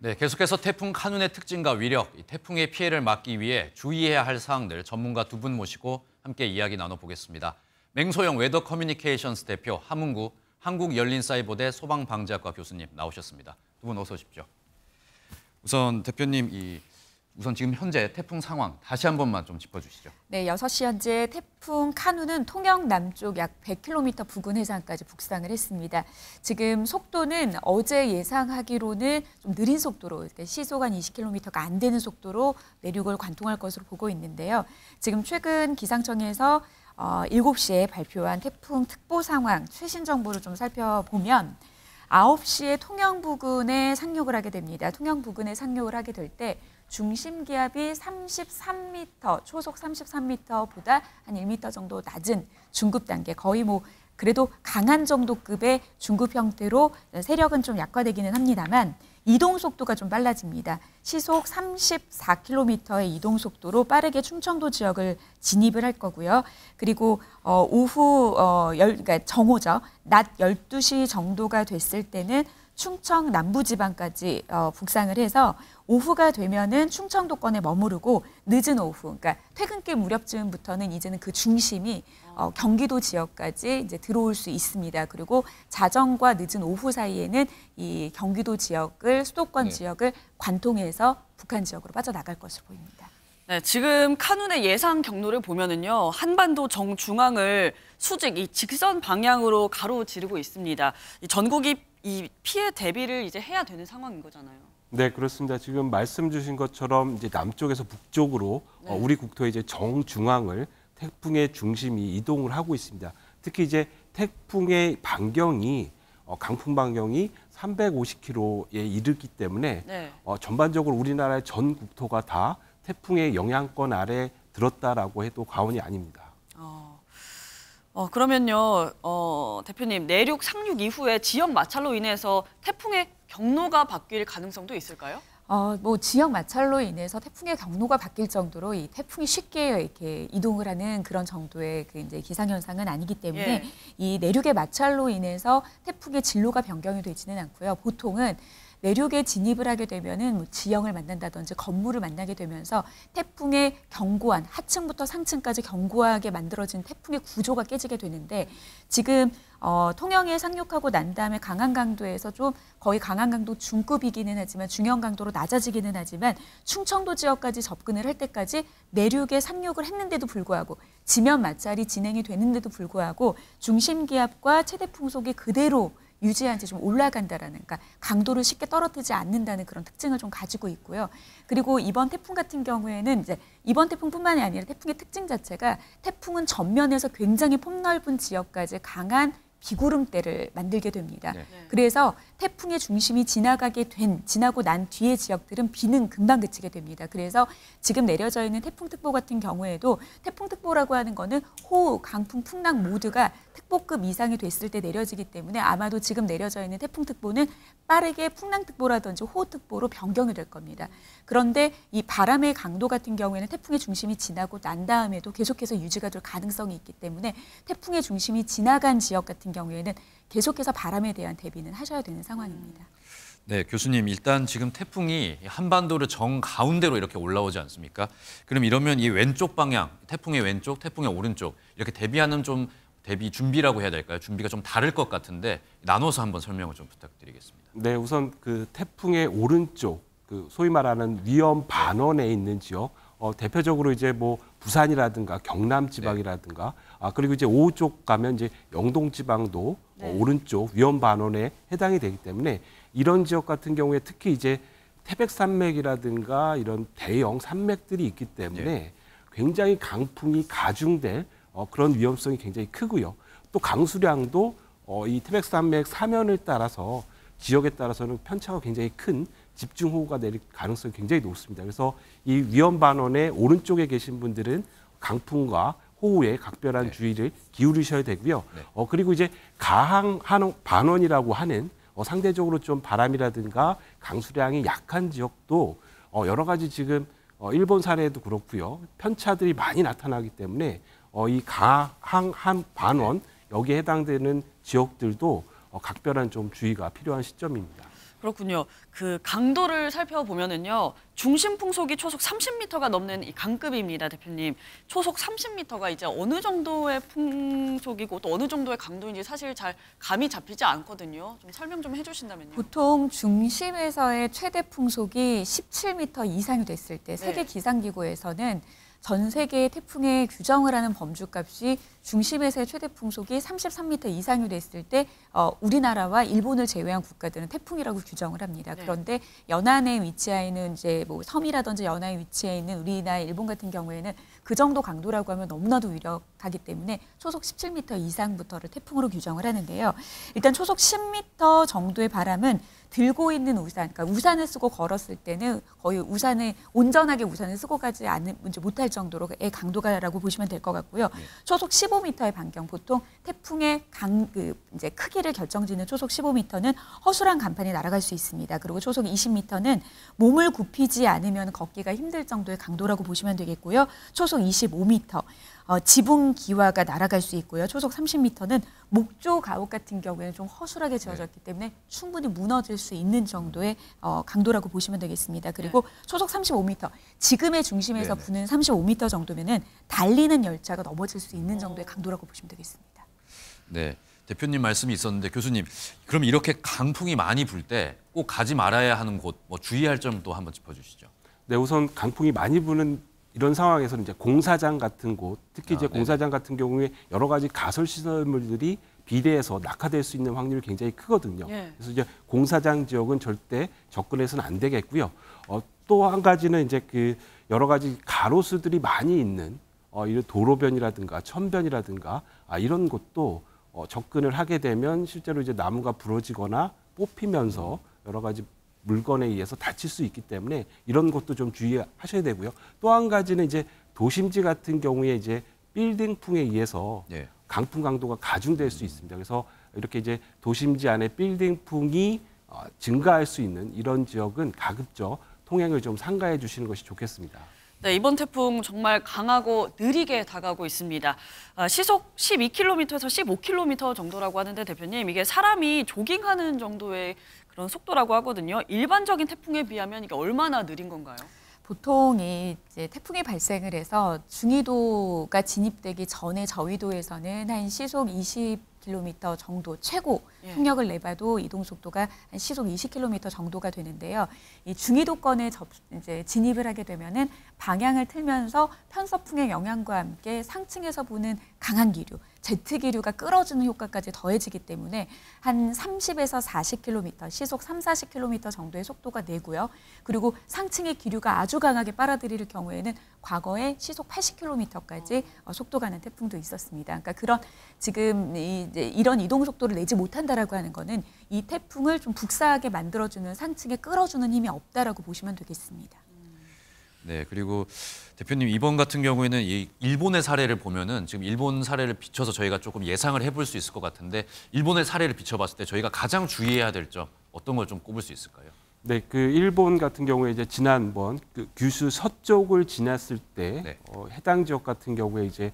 네, 계속해서 태풍 카눈의 특징과 위력, 이 태풍의 피해를 막기 위해 주의해야 할 사항들 전문가 두 분 모시고 함께 이야기 나눠보겠습니다. 맹소영 웨더 커뮤니케이션스 대표 함은구 한국열린사이버대 소방방재학과 교수님 나오셨습니다. 두 분 어서 오십시오. 우선 대표님, 우선 지금 현재 태풍 상황 다시 한 번만 좀 짚어주시죠. 네, 6시 현재 태풍 카눈은 통영 남쪽 약 100km 부근 해상까지 북상을 했습니다. 지금 속도는 어제 예상하기로는 좀 느린 속도로, 시속 한 20km가 안 되는 속도로 내륙을 관통할 것으로 보고 있는데요. 지금 최근 기상청에서 7시에 발표한 태풍 특보 상황 최신 정보를 좀 살펴보면 9시에 통영 부근에 상륙을 하게 됩니다. 통영 부근에 상륙을 하게 될 때 중심 기압이 33m, 초속 33m보다 한 1m 정도 낮은 중급 단계, 거의 그래도 강한 정도급의 중급 형태로 세력은 좀 약화되기는 합니다만 이동 속도가 좀 빨라집니다. 시속 34km의 이동 속도로 빠르게 충청도 지역을 진입을 할 거고요. 그리고 오후 그러니까 정오죠. 낮 12시 정도가 됐을 때는 충청 남부지방까지 북상을 해서 오후가 되면은 충청도권에 머무르고 늦은 오후, 그러니까 퇴근길 무렵쯤부터는 이제는 그 중심이 경기도 지역까지 이제 들어올 수 있습니다. 그리고 자정과 늦은 오후 사이에는 이 경기도 지역을 수도권 지역을 관통해서 북한 지역으로 빠져나갈 것으로 보입니다. 네, 지금 카눈의 예상 경로를 보면은요, 한반도 정중앙을 수직 이 직선 방향으로 가로지르고 있습니다. 전국이 이 피해 대비를 이제 해야 되는 상황인 거잖아요. 네, 그렇습니다. 지금 말씀 주신 것처럼 이제 남쪽에서 북쪽으로 우리 국토의 이제 정중앙을 태풍의 중심이 이동을 하고 있습니다. 특히 이제 태풍의 반경이 강풍 반경이 350km에 이르기 때문에 전반적으로 우리나라의 전 국토가 다 태풍의 영향권 아래 들었다라고 해도 과언이 아닙니다. 그러면요, 대표님, 내륙 상륙 이후에 지역 마찰로 인해서 태풍의 경로가 바뀔 가능성도 있을까요? 지역 마찰로 인해서 태풍의 경로가 바뀔 정도로 이 태풍이 쉽게 이렇게 이동을 하는 그런 정도의 이제 기상현상은 아니기 때문에 이 내륙의 마찰로 인해서 태풍의 진로가 변경이 되지는 않고요. 보통은 내륙에 진입을 하게 되면은 지형을 만난다든지 건물을 만나게 되면서 태풍의 견고한 하층부터 상층까지 견고하게 만들어진 태풍의 구조가 깨지게 되는데 지금 통영에 상륙하고 난 다음에 강한 강도에서 좀 거의 강한 강도 중급이기는 하지만 중형 강도로 낮아지기는 하지만 충청도 지역까지 접근을 할 때까지 내륙에 상륙을 했는데도 불구하고 지면 마찰이 진행이 되는데도 불구하고 중심 기압과 최대 풍속이 그대로 유지한 채 좀 올라간다라는, 그러니까 강도를 쉽게 떨어뜨리지 않는다는 그런 특징을 좀 가지고 있고요. 그리고 이번 태풍 같은 경우에는 이제 이번 태풍뿐만이 아니라 태풍의 특징 자체가 태풍은 전면에서 굉장히 폭넓은 지역까지 강한 비구름대를 만들게 됩니다. 그래서 태풍의 중심이 지나고 난 뒤의 지역들은 비는 금방 그치게 됩니다. 그래서 지금 내려져 있는 태풍특보 같은 경우에도 태풍특보라고 하는 거는 호우, 강풍, 풍랑 모두가 특보급 이상이 됐을 때 내려지기 때문에 아마도 지금 내려져 있는 태풍특보는 빠르게 풍랑특보라든지 호우특보로 변경이 될 겁니다. 그런데 이 바람의 강도 같은 경우에는 태풍의 중심이 지나고 난 다음에도 계속해서 유지가 될 가능성이 있기 때문에 태풍의 중심이 지나간 지역 같은 경우에는 계속해서 바람에 대한 대비는 하셔야 되는 상황입니다. 네, 교수님, 일단 지금 태풍이 한반도를 정가운데로 이렇게 올라오지 않습니까? 그럼 이러면 이 왼쪽 방향, 태풍의 왼쪽, 태풍의 오른쪽 이렇게 대비하는 좀 대비 준비라고 해야 될까요? 준비가 좀 다를 것 같은데 나눠서 한번 설명을 좀 부탁드리겠습니다. 네, 우선 그 태풍의 오른쪽, 그 소위 말하는 위험 반원에 있는 지역, 대표적으로 이제 부산이라든가 경남 지방이라든가, 그리고 이제 오후 쪽 가면 이제 영동 지방도 오른쪽 위험 반원에 해당이 되기 때문에 이런 지역 같은 경우에 특히 이제 태백산맥이라든가 이런 대형 산맥들이 있기 때문에 굉장히 강풍이 가중될 그런 위험성이 굉장히 크고요. 또 강수량도 이 태백산맥 사면을 따라서 지역에 따라서는 편차가 굉장히 큰 집중호우가 내릴 가능성이 굉장히 높습니다. 그래서 이 위험 반원의 오른쪽에 계신 분들은 강풍과 호우에 각별한 주의를 기울이셔야 되고요. 그리고 이제 가항 반원이라고 하는 상대적으로 좀 바람이라든가 강수량이 약한 지역도 여러 가지 지금 일본 사례도 그렇고요. 편차들이 많이 나타나기 때문에 이 가항 반원 여기에 해당되는 지역들도 각별한 좀 주의가 필요한 시점입니다. 그렇군요. 그 강도를 살펴보면은요. 중심 풍속이 초속 30m가 넘는 이 강급입니다, 대표님. 초속 30m가 이제 어느 정도의 풍속이고 또 어느 정도의 강도인지 사실 잘 감이 잡히지 않거든요. 좀 설명 좀 해주신다면요. 보통 중심에서의 최대 풍속이 17m 이상이 됐을 때 세계 기상기구에서는 전 세계의 태풍의 규정을 하는 범주값이 중심에서의 최대 풍속이 33m 이상이 됐을 때 우리나라와 일본을 제외한 국가들은 태풍이라고 규정을 합니다. 네. 그런데 연안에 위치해 있는 이제 뭐 섬이라든지 연안에 위치해 있는 우리나라, 일본 같은 경우에는 그 정도 강도라고 하면 너무나도 위력하기 때문에 초속 17m 이상부터를 태풍으로 규정을 하는데요. 일단 초속 10m 정도의 바람은 들고 있는 우산, 그러니까 우산을 쓰고 걸었을 때는 거의 온전하게 우산을 쓰고 가지 못할 정도로의 강도가라고 보시면 될 것 같고요. 초속 15m의 반경, 보통 태풍의 이제 크기를 결정짓는 초속 15m는 허술한 간판이 날아갈 수 있습니다. 그리고 초속 20m는 몸을 굽히지 않으면 걷기가 힘들 정도의 강도라고 보시면 되겠고요. 초속 25m. 지붕 기와가 날아갈 수 있고요. 초속 30m는 목조 가옥 같은 경우에는 좀 허술하게 지어졌기 때문에 충분히 무너질 수 있는 정도의 강도라고 보시면 되겠습니다. 그리고 초속 35m, 지금의 중심에서 네네. 부는 35m 정도면은 달리는 열차가 넘어질 수 있는 정도의 강도라고 보시면 되겠습니다. 네, 대표님 말씀이 있었는데 교수님, 그럼 이렇게 강풍이 많이 불 때 꼭 가지 말아야 하는 곳, 뭐 주의할 점도 한번 짚어주시죠. 네, 우선 강풍이 많이 부는 이런 상황에서는 이제 공사장 같은 곳, 특히 이제 네네. 공사장 같은 경우에 여러 가지 가설 시설물들이 비대해서 낙하될 수 있는 확률이 굉장히 크거든요. 예. 그래서 이제 공사장 지역은 절대 접근해서는 안 되겠고요. 또 한 가지는 이제 그 여러 가지 가로수들이 많이 있는 이런 도로변이라든가 천변이라든가 이런 곳도 접근을 하게 되면 실제로 이제 나무가 부러지거나 뽑히면서 여러 가지 물건에 의해서 다칠 수 있기 때문에 이런 것도 좀 주의하셔야 되고요. 또 한 가지는 이제 도심지 같은 경우에 이제 빌딩풍에 의해서 예. 강풍 강도가 가중될 수 있습니다. 그래서 이렇게 이제 도심지 안에 빌딩풍이 증가할 수 있는 이런 지역은 가급적 통행을 좀 삼가해 주시는 것이 좋겠습니다. 네, 이번 태풍 정말 강하고 느리게 다가오고 있습니다. 시속 12km에서 15km 정도라고 하는데 대표님, 이게 사람이 조깅하는 정도의 그런 속도라고 하거든요. 일반적인 태풍에 비하면 이게 얼마나 느린 건가요? 보통 이제 태풍이 발생을 해서 중위도가 진입되기 전에 저위도에서는 한 시속 20km 정도 최고 속력을 내봐도 이동 속도가 한 시속 20km 정도가 되는데요. 이 중위도권에 이제 진입을 하게 되면은 방향을 틀면서 편서풍의 영향과 함께 상층에서 부는 강한 기류, 제트 기류가 끌어주는 효과까지 더해지기 때문에 한 30에서 40km, 시속 3, 40km 정도의 속도가 내고요. 그리고 상층의 기류가 아주 강하게 빨아들일 경우에는 과거에 시속 80km까지 속도가 나는 태풍도 있었습니다. 그러니까 그런 지금 이제 이런 이동 속도를 내지 못한다라고 하는 거는 이 태풍을 좀 북사하게 만들어주는 상층에 끌어주는 힘이 없다라고 보시면 되겠습니다. 네, 그리고 대표님 이번 같은 경우에는 이 일본의 사례를 보면은 지금 일본 사례를 비춰서 저희가 조금 예상을 해볼 수 있을 것 같은데 일본의 사례를 비춰봤을 때 저희가 가장 주의해야 될 점 어떤 걸 좀 꼽을 수 있을까요? 네, 그 일본 같은 경우에 이제 지난번 그 규슈 서쪽을 지났을 때 네. 해당 지역 같은 경우에 이제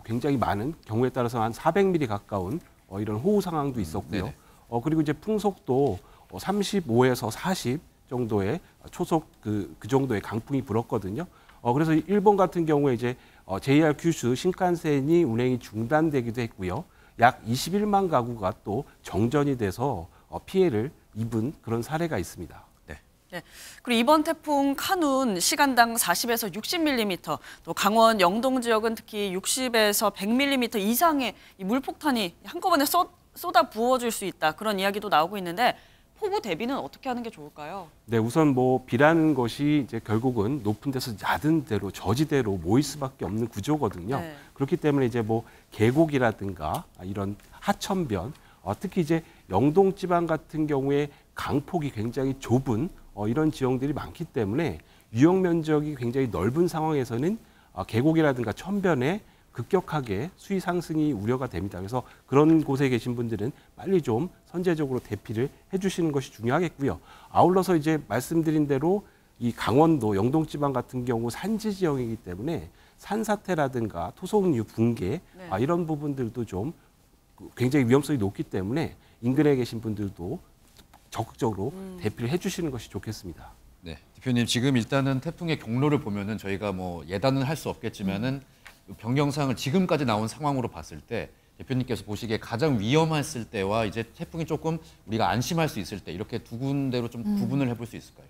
굉장히 많은 경우에 따라서 한 400mm 가까운 이런 호우 상황도 있었고요. 네네. 그리고 이제 풍속도 35에서 40 정도의 초속 그 정도의 강풍이 불었거든요. 그래서 일본 같은 경우에 이제 JR 규슈 신칸센이 운행이 중단되기도 했고요. 약 21만 가구가 또 정전이 돼서 피해를 입은 그런 사례가 있습니다. 네. 그리고 이번 태풍 카눈 시간당 40에서 60mm, 또 강원 영동 지역은 특히 60에서 100mm 이상의 이 물폭탄이 한꺼번에 쏟아 부어질 수 있다. 그런 이야기도 나오고 있는데 폭우 대비는 어떻게 하는 게 좋을까요? 네, 우선 뭐 비라는 것이 이제 결국은 높은 데서 얕은 데로 저지대로 모일 수밖에 없는 구조거든요. 네. 그렇기 때문에 이제 뭐 계곡이라든가 이런 하천변, 특히 이제 영동 지방 같은 경우에 강폭이 굉장히 좁은 이런 지형들이 많기 때문에 유역 면적이 굉장히 넓은 상황에서는 계곡이라든가 천변에 급격하게 수위 상승이 우려가 됩니다. 그래서 그런 곳에 계신 분들은 빨리 좀 선제적으로 대피를 해주시는 것이 중요하겠고요. 아울러서 이제 말씀드린 대로 이 강원도 영동 지방 같은 경우 산지 지형이기 때문에 산사태라든가 토속류 붕괴 이런 부분들도 좀 굉장히 위험성이 높기 때문에 인근에 계신 분들도 적극적으로 대피를 해주시는 것이 좋겠습니다. 네, 대표님 지금 일단은 태풍의 경로를 보면은 저희가 뭐 예단은 할 수 없겠지만은 변경사항을 지금까지 나온 상황으로 봤을 때 대표님께서 보시기에 가장 위험했을 때와 이제 태풍이 조금 우리가 안심할 수 있을 때 이렇게 두 군데로 좀 구분을 해볼 수 있을까요?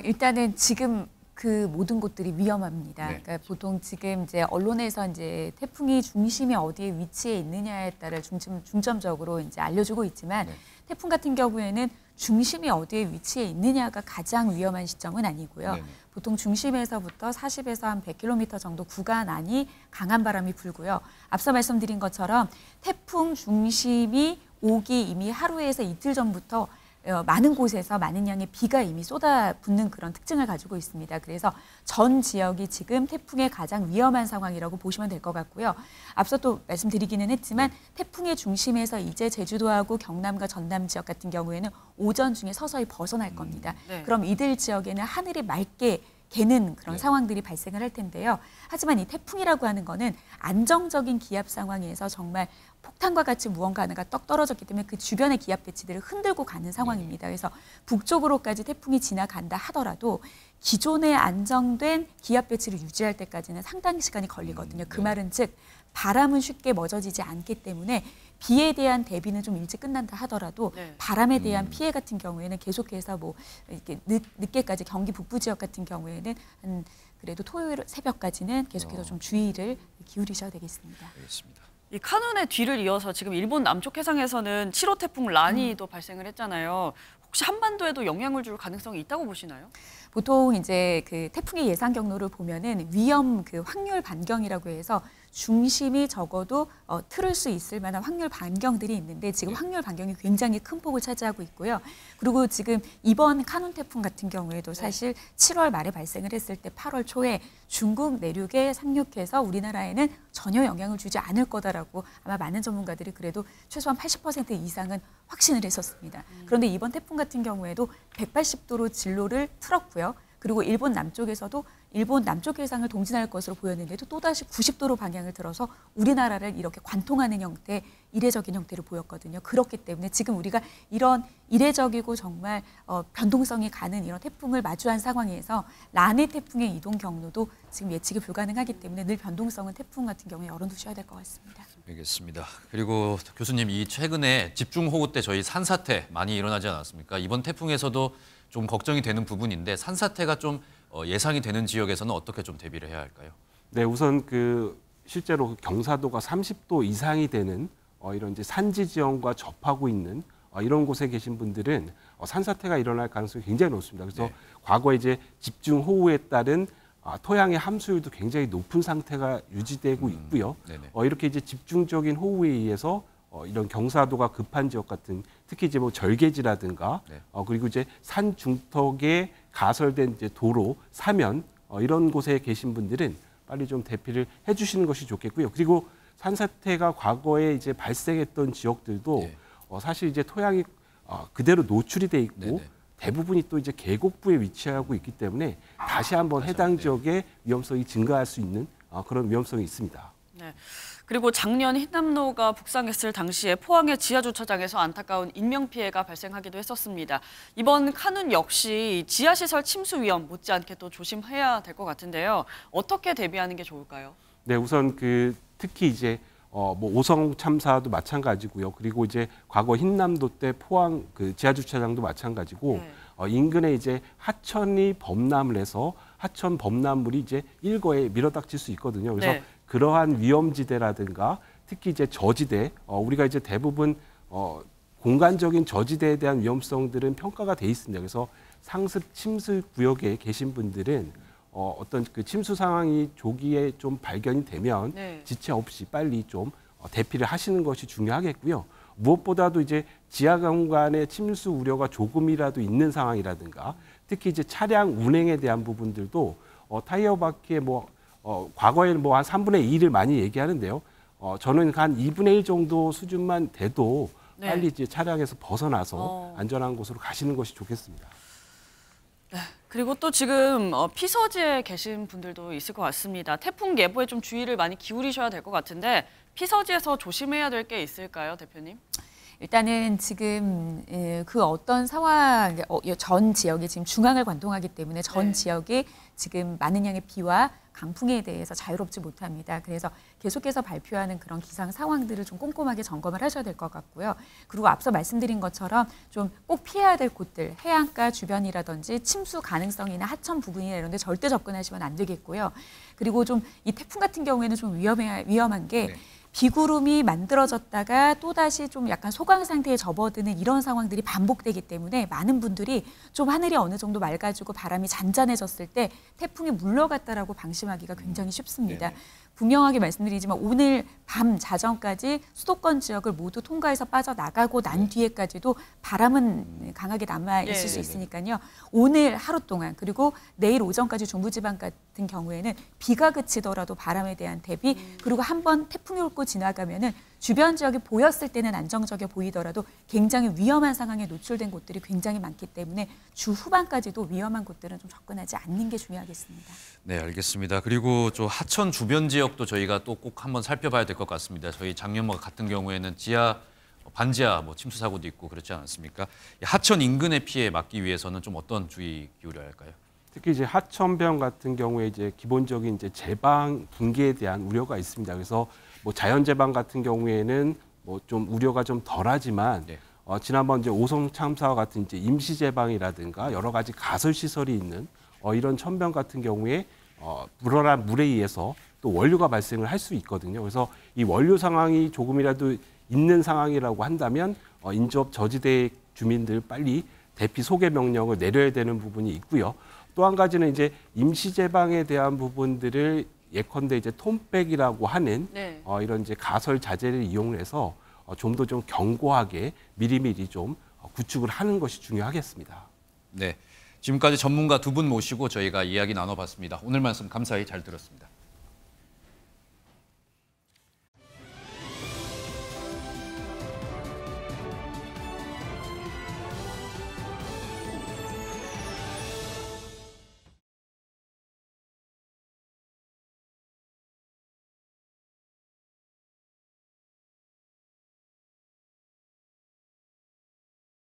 일단은 지금 그 모든 곳들이 위험합니다. 네. 그러니까 보통 지금 이제 언론에서 이제 태풍이 중심이 어디에 위치해 있느냐에 따라 중점적으로 이제 알려주고 있지만 네. 태풍 같은 경우에는 중심이 어디에 위치해 있느냐가 가장 위험한 시점은 아니고요. 네네. 보통 중심에서부터 40에서 한 100km 정도 구간 안이 강한 바람이 불고요. 앞서 말씀드린 것처럼 태풍 중심이 오기 이미 하루에서 이틀 전부터 많은 곳에서 많은 양의 비가 이미 쏟아붓는 그런 특징을 가지고 있습니다. 그래서 전 지역이 지금 태풍의 가장 위험한 상황이라고 보시면 될 것 같고요. 앞서 또 말씀드리기는 했지만 태풍의 중심에서 이제 제주도하고 경남과 전남 지역 같은 경우에는 오전 중에 서서히 벗어날 겁니다. 네. 그럼 이들 지역에는 하늘이 맑게 개는 그런 상황들이 발생을 할 텐데요. 하지만 이 태풍이라고 하는 거는 안정적인 기압 상황에서 정말 폭탄과 같이 무언가 하나가 떡 떨어졌기 때문에 그 주변의 기압 배치들을 흔들고 가는 상황입니다. 그래서 북쪽으로까지 태풍이 지나간다 하더라도 기존의 안정된 기압 배치를 유지할 때까지는 상당히 시간이 걸리거든요. 그 말은 즉 바람은 쉽게 멎어지지 않기 때문에 비에 대한 대비는 좀 일찍 끝난다 하더라도 네. 바람에 대한 피해 같은 경우에는 계속해서 뭐 이렇게 늦게까지 경기 북부 지역 같은 경우에는 한 그래도 토요일 새벽까지는 계속해서 좀 주의를 기울이셔야 되겠습니다. 알겠습니다. 이 카눈의 뒤를 이어서 지금 일본 남쪽 해상에서는 7호 태풍 라니도 발생을 했잖아요. 혹시 한반도에도 영향을 줄 가능성이 있다고 보시나요? 보통 이제 그 태풍의 예상 경로를 보면은 위험 그 확률 반경이라고 해서 중심이 적어도 틀을 수 있을 만한 확률 반경들이 있는데 지금 확률 반경이 굉장히 큰 폭을 차지하고 있고요. 그리고 지금 이번 카눈 태풍 같은 경우에도 사실 7월 말에 발생을 했을 때 8월 초에 중국 내륙에 상륙해서 우리나라에는 전혀 영향을 주지 않을 거다라고 아마 많은 전문가들이 그래도 최소한 80% 이상은 확신을 했었습니다. 그런데 이번 태풍 같은 경우에도 180도로 진로를 틀었고요. 그리고 일본 남쪽에서도 일본 남쪽 해상을 동진할 것으로 보였는데도 또다시 90도로 방향을 들어서 우리나라를 이렇게 관통하는 형태, 이례적인 형태를 보였거든요. 그렇기 때문에 지금 우리가 이런 이례적이고 정말 변동성이 가는 이런 태풍을 마주한 상황에서 라니 태풍의 이동 경로도 지금 예측이 불가능하기 때문에 늘 변동성은 태풍 같은 경우에 열어두셔야 될 것 같습니다. 알겠습니다. 그리고 교수님, 이 최근에 집중호우 때 저희 산사태 많이 일어나지 않았습니까? 이번 태풍에서도 좀 걱정이 되는 부분인데 산사태가 좀 예상이 되는 지역에서는 어떻게 좀 대비를 해야 할까요? 네, 우선 실제로 경사도가 30도 이상이 되는 이런 이제 산지 지형과 접하고 있는 이런 곳에 계신 분들은 산사태가 일어날 가능성이 굉장히 높습니다. 그래서 네. 과거에 이제 집중호우에 따른 토양의 함수율도 굉장히 높은 상태가 유지되고 있고요. 네네. 이렇게 이제 집중적인 호우에 의해서 이런 경사도가 급한 지역 같은 특히 이제 뭐 절개지라든가 네. 그리고 이제 산 중턱에 가설된 이제 도로, 사면 이런 곳에 계신 분들은 빨리 좀 대피를 해주시는 것이 좋겠고요. 그리고 산사태가 과거에 이제 발생했던 지역들도 네. 사실 이제 토양이 그대로 노출이 돼 있고 네네. 대부분이 또 이제 계곡부에 위치하고 있기 때문에 다시 한번 해당 지역의 위험성이 증가할 수 있는 그런 위험성이 있습니다. 네. 그리고 작년 흰남노가 북상했을 당시에 포항의 지하주차장에서 안타까운 인명피해가 발생하기도 했었습니다. 이번 카눈 역시 지하시설 침수 위험 못지않게 또 조심해야 될 것 같은데요. 어떻게 대비하는 게 좋을까요? 네, 우선 특히 이제 뭐 오성 참사도 마찬가지고요. 그리고 이제 과거 흰남도 때 포항 지하주차장도 마찬가지고 네. 인근에 이제 하천이 범람을 해서 하천 범람물이 이제 일거에 밀어닥칠 수 있거든요. 그래서 네. 그러한 위험지대라든가 특히 이제 저지대 우리가 이제 대부분 공간적인 저지대에 대한 위험성들은 평가가 돼 있습니다. 그래서 상습 침수 구역에 계신 분들은 어떤 침수 상황이 조기에 좀 발견이 되면 네. 지체 없이 빨리 좀 대피를 하시는 것이 중요하겠고요. 무엇보다도 이제 지하 공간에 침수 우려가 조금이라도 있는 상황이라든가 특히 이제 차량 운행에 대한 부분들도 타이어 바퀴에 과거에는 한 3분의 2를 많이 얘기하는데요. 저는 한 2분의 1 정도 수준만 돼도 네. 빨리 이제 차량에서 벗어나서 안전한 곳으로 가시는 것이 좋겠습니다. 네. 그리고 또 지금 피서지에 계신 분들도 있을 것 같습니다. 태풍 예보에 좀 주의를 많이 기울이셔야 될 것 같은데 피서지에서 조심해야 될 게 있을까요, 대표님? 일단은 지금 그 어떤 상황, 전 지역이 지금 중앙을 관통하기 때문에 전 네. 지역이 지금 많은 양의 비와 강풍에 대해서 자유롭지 못합니다. 그래서 계속해서 발표하는 그런 기상 상황들을 좀 꼼꼼하게 점검을 하셔야 될 것 같고요. 그리고 앞서 말씀드린 것처럼 좀 꼭 피해야 될 곳들, 해안가 주변이라든지 침수 가능성이나 하천 부근이나 이런 데 절대 접근하시면 안 되겠고요. 그리고 좀 이 태풍 같은 경우에는 좀 위험한 게 네. 비구름이 만들어졌다가 또다시 좀 약간 소강 상태에 접어드는 이런 상황들이 반복되기 때문에 많은 분들이 좀 하늘이 어느 정도 맑아지고 바람이 잔잔해졌을 때 태풍이 물러갔다라고 방심하기가 굉장히 쉽습니다. 네네. 분명하게 말씀드리지만 오늘 밤 자정까지 수도권 지역을 모두 통과해서 빠져나가고 난 뒤에까지도 바람은 강하게 남아 있을 수 네. 있으니까요. 오늘 하루 동안 그리고 내일 오전까지 중부지방 같은 경우에는 비가 그치더라도 바람에 대한 대비 그리고 한번 태풍이 훑고 지나가면은 주변 지역이 보였을 때는 안정적이어 보이더라도 굉장히 위험한 상황에 노출된 곳들이 굉장히 많기 때문에 주 후반까지도 위험한 곳들은 좀 접근하지 않는 게 중요하겠습니다. 네, 알겠습니다. 그리고 저 하천 주변 지역도 저희가 또 꼭 한번 살펴봐야 될 것 같습니다. 저희 장면과 같은 경우에는 지하, 반지하 침수 사고도 있고 그렇지 않습니까? 하천 인근의 피해 막기 위해서는 좀 어떤 주의 기울여야 할까요? 특히 이제 하천변 같은 경우에 이제 기본적인 이제 제방 붕괴에 대한 우려가 있습니다. 그래서 뭐 자연 제방 같은 경우에는 뭐 좀 우려가 좀 덜하지만 네. 지난번 이제 오송 참사와 같은 이제 임시 제방이라든가 여러 가지 가설 시설이 있는 이런 천변 같은 경우에 불어난 물에 의해서 또 원료가 발생을 할 수 있거든요. 그래서 이 원료 상황이 조금이라도 있는 상황이라고 한다면 인접 저지대 주민들 빨리 대피 소개 명령을 내려야 되는 부분이 있고요. 또 한 가지는 이제 임시 제방에 대한 부분들을 예컨대 이제 톰백이라고 하는 네. 이런 이제 가설 자재를 이용해서 좀 더 좀 견고하게 미리미리 좀 구축을 하는 것이 중요하겠습니다. 네, 지금까지 전문가 두 분 모시고 저희가 이야기 나눠봤습니다. 오늘 말씀 감사히 잘 들었습니다.